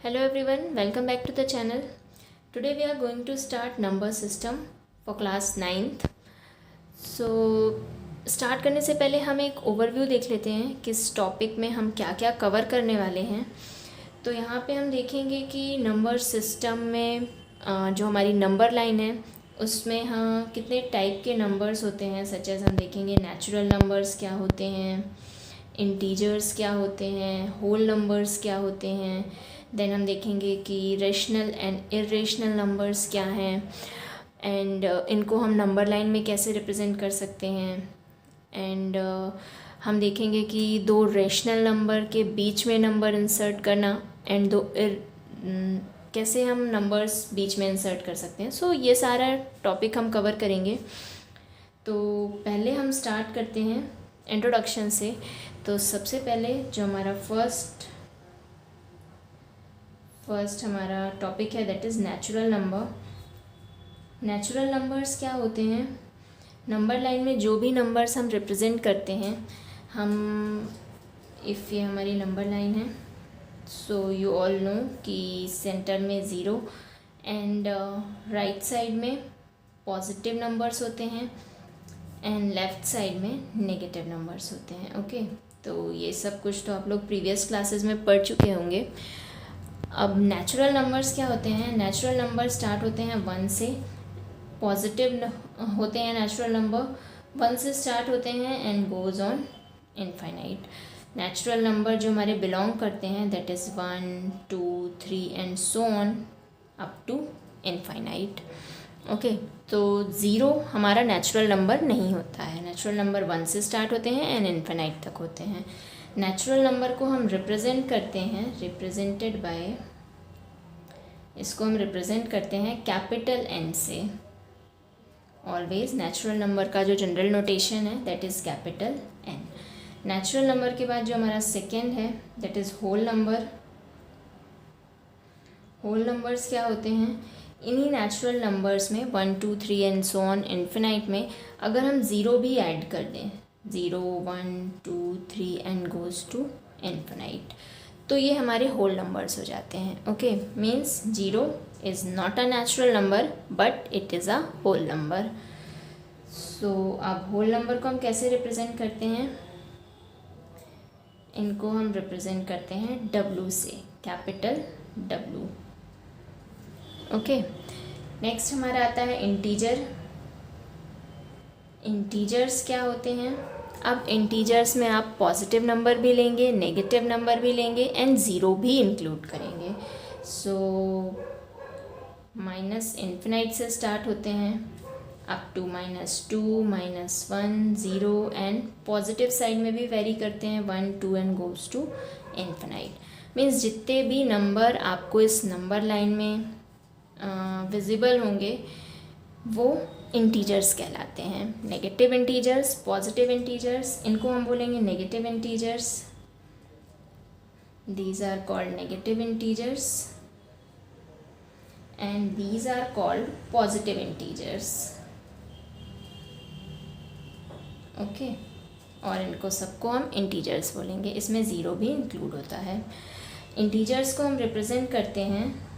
Hello everyone, welcome back to the channel. Today we are going to start number system for class 9th. So start करने से पहले हम एक overview देख लेते हैं कि इस टॉपिक में हम क्या क्या कवर करने वाले हैं। तो यहाँ पे हम देखेंगे कि नंबर सिस्टम में जो हमारी नंबर लाइन है उसमें हाँ कितने टाइप के नंबर्स होते हैं। सच एज हम देखेंगे नेचुरल नंबर्स क्या होते हैं, इंटीजर्स क्या होते हैं, होल नंबर्स क्या होते हैं। देन हम देखेंगे कि रेशनल एंड इरेशनल नंबर्स क्या हैं एंड इनको हम नंबर लाइन में कैसे रिप्रेजेंट कर सकते हैं। एंड हम देखेंगे कि दो रेशनल नंबर के बीच में नंबर इंसर्ट करना एंड कैसे हम नंबर्स बीच में इंसर्ट कर सकते हैं। सो ये सारा टॉपिक हम कवर करेंगे। तो पहले हम स्टार्ट करते हैं इंट्रोडक्शन से। तो सबसे पहले जो हमारा फर्स्ट हमारा टॉपिक है that is natural number. Natural numbers क्या होते हैं? नंबर लाइन में जो भी नंबर्स हम रिप्रेजेंट करते हैं, हम इफ़ ये हमारी नंबर लाइन है सो यू ऑल नो कि सेंटर में ज़ीरो एंड राइट साइड में पॉजिटिव नंबर्स होते हैं एंड लेफ़्ट साइड में नेगेटिव नंबर्स होते हैं। ओके, तो ये सब कुछ तो आप लोग प्रीवियस क्लासेस में पढ़ चुके होंगे। अब नेचुरल नंबर्स क्या होते हैं? नेचुरल नंबर स्टार्ट होते हैं 1 से, पॉजिटिव होते हैं नेचुरल नंबर 1 से स्टार्ट होते हैं and goes on infinite. Natural number जो हमारे बिलोंग करते हैं that is 1, 2, 3 and so on up to infinite. Okay, तो ज़ीरो हमारा नेचुरल नंबर नहीं होता है। नेचुरल नंबर 1 से स्टार्ट होते हैं एंड इनफाइनाइट तक होते हैं। नेचुरल नंबर को हम रिप्रेजेंट करते हैं रिप्रेजेंटेड बाय, इसको हम रिप्रेजेंट करते हैं कैपिटल एन से। ऑलवेज नेचुरल नंबर का जो जनरल नोटेशन है that is capital N. Natural number के बाद जो हमारा सेकेंड है that is whole number. Whole numbers क्या होते हैं? इन्हीं नेचुरल नंबर्स में 1, 2, 3 एंड सो ऑन इन्फिनाइट में अगर हम ज़ीरो भी ऐड कर दें, 0, 1, 2, 3 एंड गोज़ टू इन्फिनाइट, तो ये हमारे होल नंबर्स हो जाते हैं। Okay, means 0 is not a natural number but it is a whole number. So अब होल नंबर को हम कैसे रिप्रेजेंट करते हैं? इनको हम रिप्रेजेंट करते हैं W से, कैपिटल W। ओके, नेक्स्ट हमारा आता है इंटीजर। इंटीजर्स क्या होते हैं? अब इंटीजर्स में आप पॉजिटिव नंबर भी लेंगे, नेगेटिव नंबर भी लेंगे एंड ज़ीरो भी इंक्लूड करेंगे। सो माइनस इन्फिनाइट से स्टार्ट होते हैं up to -2, -1, 0 and positive side में भी वेरी करते हैं 1, 2 and goes to infinite. Means जितने भी नंबर आपको इस नंबर लाइन में विजिबल होंगे वो इंटीजर्स कहलाते हैं। नेगेटिव इंटीजर्स, पॉजिटिव इंटीजर्स, इनको हम बोलेंगे negative integers. These are called negative integers and these are called positive integers. Okay, और इनको सबको हम इंटीजर्स बोलेंगे, इसमें ज़ीरो भी इंक्लूड होता है। इंटीजर्स को हम रिप्रेजेंट करते हैं,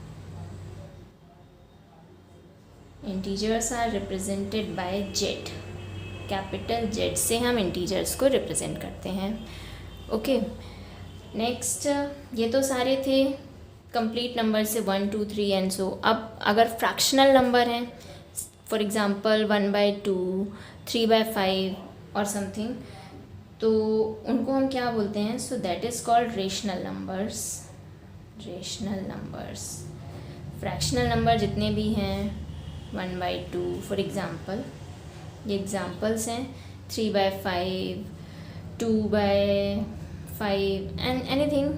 integers are represented by Z, capital Z से हम इंटीजर्स को रिप्रेजेंट करते हैं। ओके, नेक्स्ट ये तो सारे थे कंप्लीट नंबर से 1, 2, 3 एंड सो। अब अगर फ्रैक्शनल नंबर हैं, फॉर एग्जांपल 1/2, 3/5 और समथिंग, तो उनको हम क्या बोलते हैं? So that is called rational numbers. Rational numbers, fractional number जितने भी हैं 1/2 फॉर एग्ज़ाम्पल, ये एग्ज़ाम्पल्स हैं, 3/5, 2/5 एंड एनीथिंग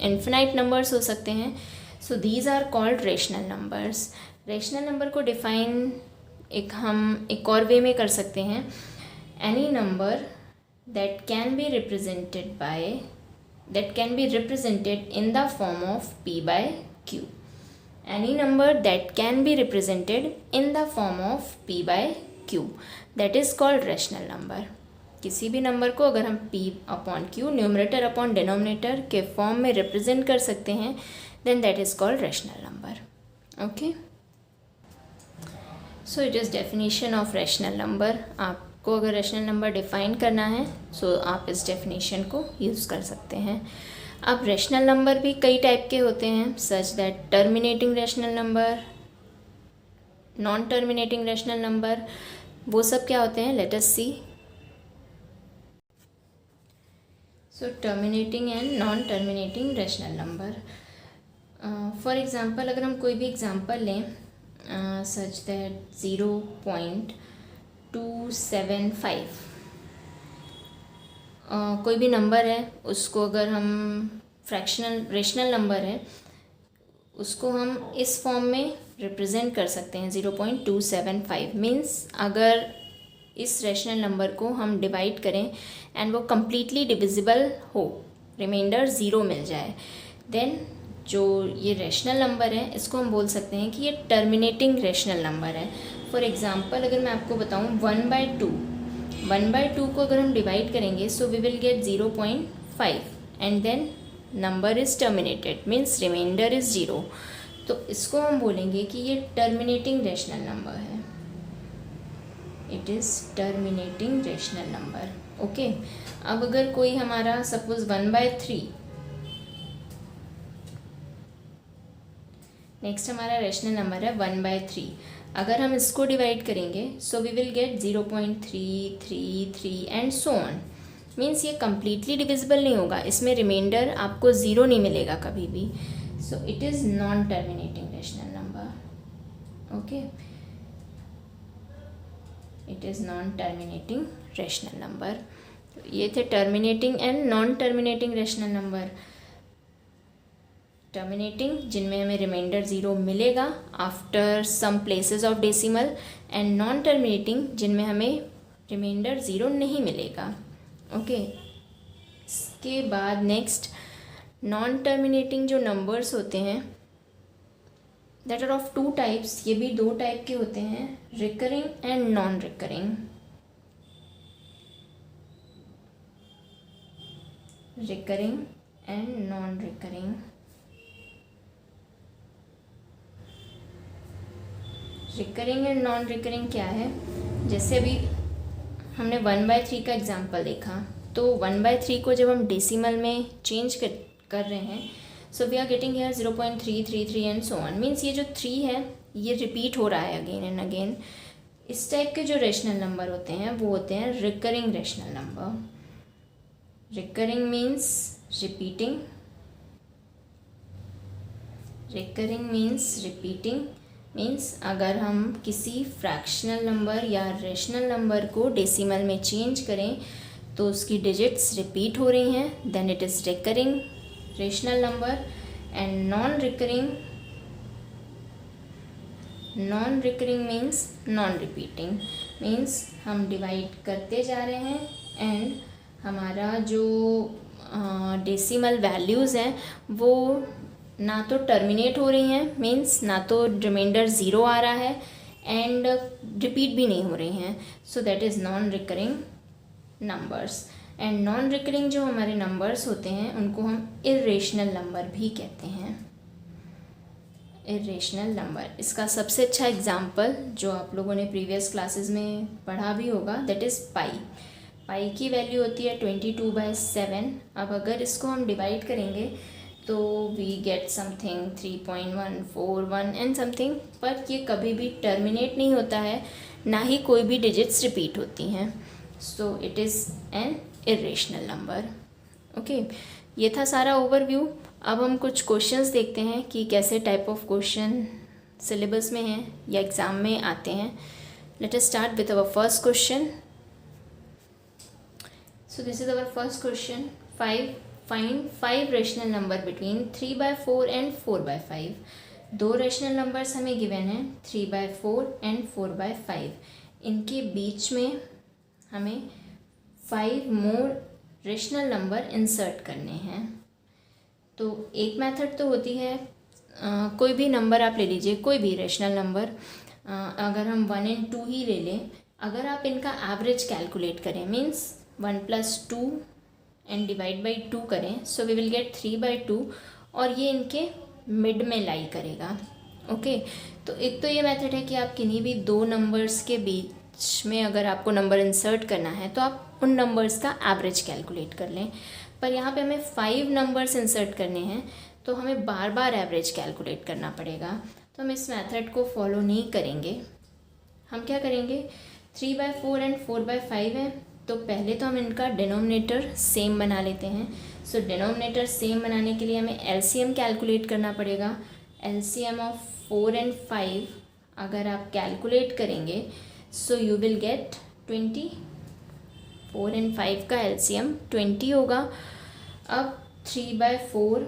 इन्फिनाइट नंबर्स हो सकते हैं। So these are called rational numbers. Rational number को डिफ़ाइन हम एक और वे में कर सकते हैं, any number that can be represented in the form of P/Q। Any number that can be represented in the form of P/Q, that is called rational number। किसी भी नंबर को अगर हम P/Q न्यूमरेटर अपॉन डिनोमिनेटर के form में represent कर सकते हैं then that is called rational number. Okay, so it is definition of rational number. आपको अगर rational number define करना है so आप इस definition को use कर सकते हैं. अब rational number भी कई टाइप के होते हैं, such that terminating rational number, non terminating rational number, वो सब क्या होते हैं, let us see. So terminating and non terminating rational number. For example अगर हम कोई भी एग्जांपल लें, सच दैट 0.275, कोई भी नंबर है उसको अगर हम फ्रैक्शनल रेशनल नंबर है उसको हम इस फॉर्म में रिप्रेजेंट कर सकते हैं. 0.275 मीन्स अगर इस रैशनल नंबर को हम डिवाइड करें एंड वो कम्प्लीटली डिविजिबल हो, रिमाइंडर 0 मिल जाए, देन जो ये रैशनल नंबर है इसको हम बोल सकते हैं कि ये टर्मिनेटिंग रैशनल नंबर है. फॉर एग्जांपल अगर मैं आपको बताऊं 1/2 को अगर हम डिवाइड करेंगे so we will get 0.5 and then number is terminated, means reminder is 0. तो इसको हम बोलेंगे कि ये टर्मिनेटिंग रैशनल नंबर है. It is terminating rational number. Okay, अब अगर कोई हमारा सपोज 1/3, नेक्स्ट हमारा रैशनल नंबर है 1/3, अगर हम इसको डिवाइड करेंगे so we will get 0.333 and so on. Means ये कम्प्लीटली डिविजिबल नहीं होगा, इसमें रिमाइंडर आपको 0 नहीं मिलेगा कभी भी. So it is non terminating rational number. Okay, it is non terminating rational number. ये थे terminating and non terminating rational number. Terminating जिनमें हमें रिमाइंडर 0 मिलेगा after some places of decimal, and non terminating जिनमें हमें रिमाइंडर 0 नहीं मिलेगा. Okay, इसके बाद नेक्स्ट नॉन टर्मिनेटिंग जो नंबर्स होते हैं दैट आर ऑफ 2 टाइप्स. ये भी 2 टाइप के होते हैं, recurring and non recurring. Recurring and non recurring. Recurring and non recurring क्या है, जैसे अभी हमने 1/3 का एग्जाम्पल देखा, तो 1/3 को जब हम डेसिमल में चेंज कर रहे हैं so we are getting here 0.333 and so on. Means ये जो 3 है ये रिपीट हो रहा है अगेन एंड अगेन. इस टाइप के जो रेशनल नंबर होते हैं वो होते हैं recurring rational number. Recurring means repeating. Recurring means repeating means अगर हम किसी फ्रैक्शनल नंबर या रेशनल नंबर को डेसिमल में चेंज करें तो उसकी डिजिट्स रिपीट हो रही हैं, then it is recurring rational number. And non recurring means non repeating. Means हम डिवाइड करते जा रहे हैं एंड हमारा जो डेसिमल वैल्यूज़ हैं वो ना तो टर्मिनेट हो रही हैं, मीन्स ना तो रिमाइंडर 0 आ रहा है एंड रिपीट भी नहीं हो रही हैं. So that is non recurring numbers. And non recurring जो हमारे नंबर्स होते हैं उनको हम इर्रेशनल नंबर भी कहते हैं. इर्रेशनल नंबर, इसका सबसे अच्छा एग्जाम्पल जो आप लोगों ने प्रीवियस क्लासेस में पढ़ा भी होगा दैट इज़ पाई. पाई की वैल्यू होती है 22/7. अब अगर इसको हम डिवाइड करेंगे तो we get something 3.141 and something, पर ये कभी भी टर्मिनेट नहीं होता है, ना ही कोई भी डिजिट्स रिपीट होती हैं. सो it is an irrational number. Okay, ये था सारा ओवरव्यू. अब हम कुछ क्वेश्चंस देखते हैं कि कैसे टाइप ऑफ क्वेश्चन सिलेबस में हैं या एग्ज़ाम में आते हैं. Let us start with our first question. So this is our first question. Find 5 rational number between 3/4 and 4/5. 2 rational numbers हमें गिवन हैं 3/4 एंड 4/5. इनके बीच में हमें 5 मोर रेशनल नंबर इंसर्ट करने हैं. तो एक मेथड तो होती है कोई भी नंबर आप ले लीजिए, कोई भी रेशनल नंबर, अगर हम 1 and 2 ही ले लें, अगर आप इनका एवरेज कैलकुलेट करें मीन्स 1 + 2 एंड डिवाइड बाई 2 करें सो वी विल गेट 3/2. और ये इनके मिड में लाई करेगा। ओके, तो एक तो ये मेथड है कि आप किन्हीं भी दो नंबर्स के बीच में अगर आपको नंबर इंसर्ट करना है तो आप उन नंबर्स का एवरेज कैलकुलेट कर लें। पर यहाँ पे हमें 5 नंबर्स इंसर्ट करने हैं तो हमें बार बार एवरेज कैलकुलेट करना पड़ेगा, तो हम इस मेथड को फॉलो नहीं करेंगे। हम क्या करेंगे, 3/4 एंड 4/5 है, तो पहले तो हम इनका डिनोमिनेटर सेम बना लेते हैं। सो डिनोमिनेटर सेम बनाने के लिए हमें एलसीएम कैलकुलेट करना पड़ेगा। एलसीएम ऑफ 4 एंड 5 अगर आप कैलकुलेट करेंगे so you will get 20। 4 and 5 का एलसीएम 20 होगा। अब 3/4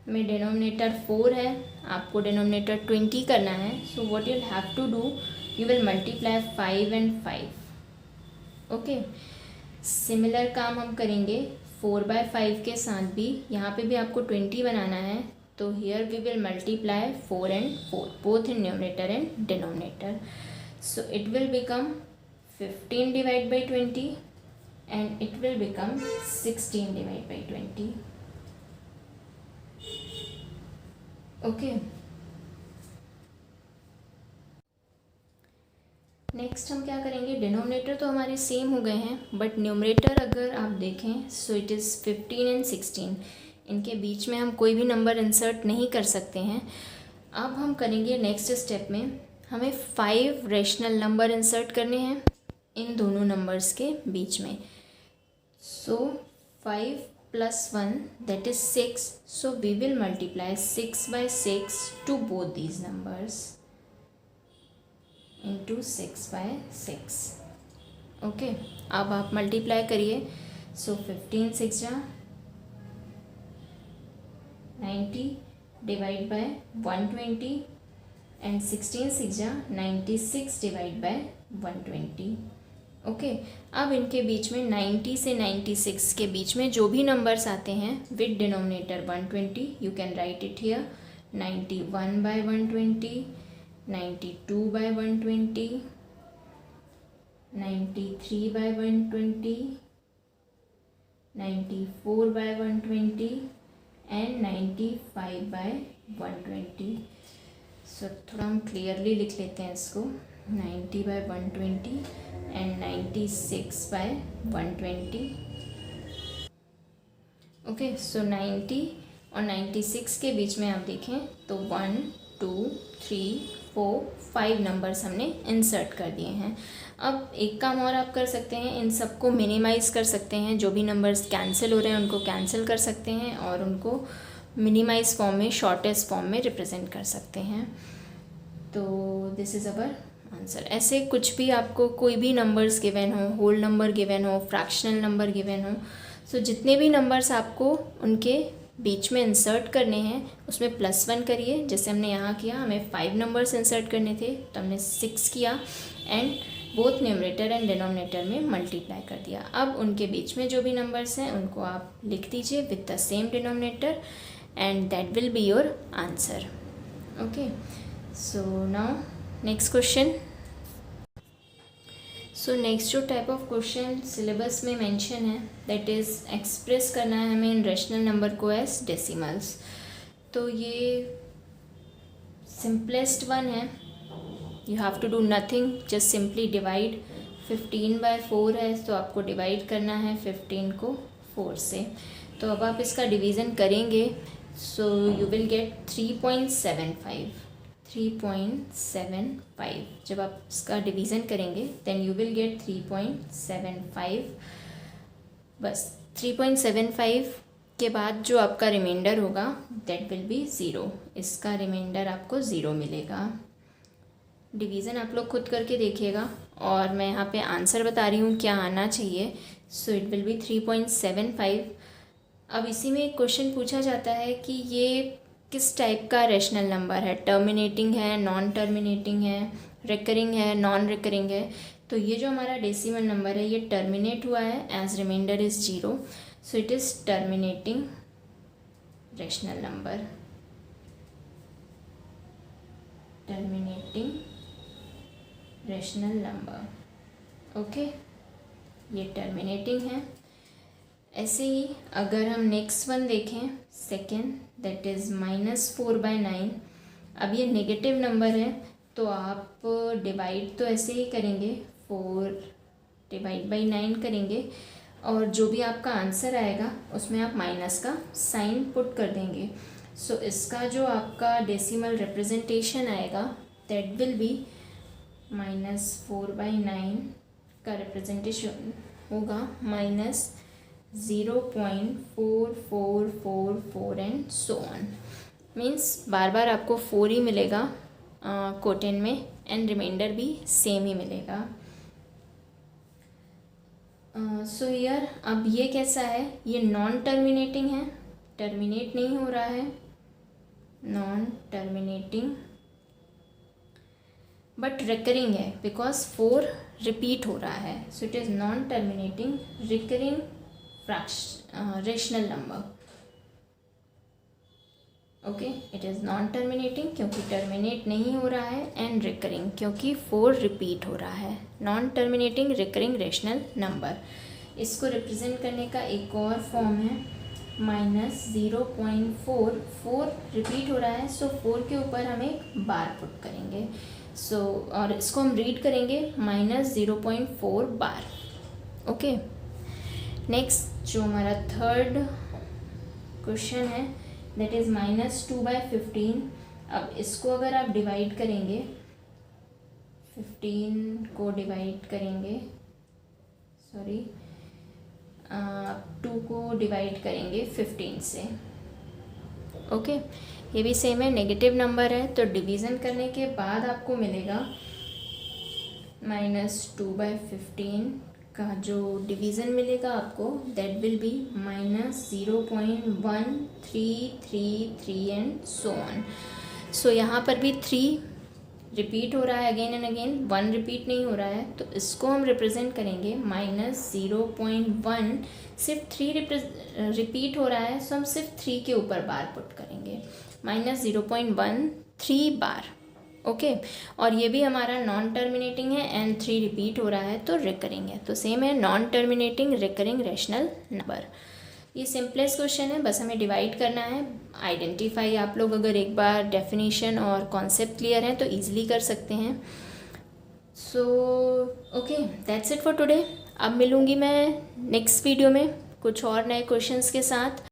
में डिनोमिनेटर 4 है, आपको डिनोमिनेटर 20 करना है। So what you have to do, you will multiply 5 and 5। Okay, similar काम हम करेंगे 4/5 के साथ भी। यहाँ पे भी आपको 20 बनाना है, तो here we will multiply 4 and 4 both in numerator and denominator. So it will become 15 divide by 20 and it will become 16 divided by 20. Okay, next हम क्या करेंगे, डिनोमिनेटर तो हमारे सेम हो गए हैं बट न्यूमरेटर अगर आप देखें सो इट इज़ 15 एंड 16। इनके बीच में हम कोई भी नंबर इंसर्ट नहीं कर सकते हैं। अब हम करेंगे नेक्स्ट स्टेप में, हमें 5 रेशनल नंबर इंसर्ट करने हैं इन दोनों नंबर्स के बीच में। So 5 plus 1 that is 6. So we will multiply 6/6 to both these numbers into 6/6. Okay, अब आप मल्टीप्लाई करिए। So 15 6 जा 90 डिवाइड बाय 120 एंड 16 6 जा 96 डिवाइड बाय 120। ओके, अब इनके बीच में 90 से 96 के बीच में जो भी नंबर्स आते हैं with denominator 120, you can write it here. 91/120, 92/120, 93/120, 94/120 and 95/120। सो थोड़ा हम क्लियरली लिख लेते हैं इसको, 90/120 एंड 96/120। ओके, सो 90 और 96 के बीच में आप देखें तो 1 2 3 4 5 नंबर्स हमने इंसर्ट कर दिए हैं। अब एक काम और आप कर सकते हैं, इन सबको मिनिमाइज़ कर सकते हैं। जो भी नंबर्स कैंसिल हो रहे हैं उनको कैंसिल कर सकते हैं और उनको मिनिमाइज फॉर्म में, शॉर्टेस्ट फॉर्म में रिप्रेजेंट कर सकते हैं। तो दिस इज़ अवर आंसर। ऐसे कुछ भी आपको कोई भी नंबर्स गिवन हो, होल नंबर गिवन हो, फ्रैक्शनल नंबर गिवन हो, सो जितने भी नंबर्स आपको उनके बीच में इंसर्ट करने हैं उसमें +1 करिए। जैसे हमने यहाँ किया, हमें 5 नंबर्स इंसर्ट करने थे तो हमने 6 किया and both numerator and denominator में मल्टीप्लाई कर दिया। अब उनके बीच में जो भी नंबर्स हैं उनको आप लिख दीजिए with the same denominator and that will be your answer. Okay, so now next question. So next जो टाइप ऑफ क्वेश्चन सिलेबस में मेंशन है दैट इज़ एक्सप्रेस करना है हमें इन रेशनल नंबर को एज डेसिमल्स। तो ये सिंपलेस्ट वन है, you have to do nothing, just simply divide. 15/4 है तो आपको डिवाइड करना है 15 को 4 से। तो अब आप इसका डिवीज़न करेंगे सो यू विल गेट 3.75। जब आप इसका डिवीज़न करेंगे देन यू विल गेट 3.75। बस 3.75 के बाद जो आपका रिमाइंडर होगा दैट विल बी 0। इसका रिमाइंडर आपको 0 मिलेगा। डिवीज़न आप लोग खुद करके देखिएगा और मैं यहाँ पे आंसर बता रही हूँ क्या आना चाहिए। सो इट विल बी 3.75। अब इसी में एक क्वेश्चन पूछा जाता है कि ये किस टाइप का रेशनल नंबर है, टर्मिनेटिंग है, नॉन टर्मिनेटिंग है, रिकरिंग है, नॉन रिकरिंग है। तो ये जो हमारा डेसिमल नंबर है ये टर्मिनेट हुआ है as reminder is 0, so it is terminating rational number. Terminating rational number, okay, ये टर्मिनेटिंग है। ऐसे ही अगर हम नेक्स्ट वन देखें सेकेंड, दैट इज़ -4/9। अब ये नेगेटिव नंबर है तो आप डिवाइड तो ऐसे ही करेंगे, 4/9 करेंगे और जो भी आपका आंसर आएगा उसमें आप माइनस का साइन पुट कर देंगे। सो इसका जो आपका डेसिमल रिप्रेजेंटेशन आएगा दैट विल बी -4/9 का रिप्रेजेंटेशन होगा -0.4444 एंड सो ऑन। मीन्स बार बार आपको 4 ही मिलेगा कोटेन में एंड रिमाइंडर भी सेम ही मिलेगा। सो हियर अब ये कैसा है, ये नॉन टर्मिनेटिंग है, टर्मिनेट नहीं हो रहा है, नॉन टर्मिनेटिंग बट रिकरिंग है बिकॉज 4 रिपीट हो रहा है। सो it is non terminating recurring rational number. Okay, it is non terminating क्योंकि टर्मिनेट नहीं हो रहा है एंड रिकरिंग क्योंकि 4 रिपीट हो रहा है। Non terminating recurring rational number. इसको रिप्रेजेंट करने का एक और फॉर्म है -0.4, 4 रिपीट हो रहा है सो 4 के ऊपर हम एक बार पुट करेंगे। सो और इसको हम रीड करेंगे -0.4 बार। ओके, नेक्स्ट जो हमारा थर्ड क्वेश्चन है दैट इज़ -2/15। अब इसको अगर आप डिवाइड करेंगे, 15 को डिवाइड करेंगे, 2 को डिवाइड करेंगे 15 से। ओके, ये भी सेम है, नेगेटिव नंबर है तो डिवीज़न करने के बाद आपको मिलेगा -2/15 का जो डिवीज़न मिलेगा आपको that will be -0.1333 and so on. So यहाँ पर भी 3 रिपीट हो रहा है अगेन एंड अगेन, 1 रिपीट नहीं हो रहा है तो इसको हम रिप्रेजेंट करेंगे -0.1। सिर्फ 3 रिपीट हो रहा है सो हम सिर्फ 3 के ऊपर बार पुट करेंगे, -0.13 बार। ओके, और ये भी हमारा नॉन टर्मिनेटिंग है एंड 3 रिपीट हो रहा है तो रिकरिंग है, तो सेम है non terminating recurring rational number. ये सिंपलेस्ट क्वेश्चन है, बस हमें डिवाइड करना है। आइडेंटिफाई आप लोग अगर एक बार डेफिनेशन और कॉन्सेप्ट क्लियर है तो ईजिली कर सकते हैं। So okay, that's it for today. अब मिलूँगी मैं नेक्स्ट वीडियो में कुछ और नए क्वेश्चंस के साथ।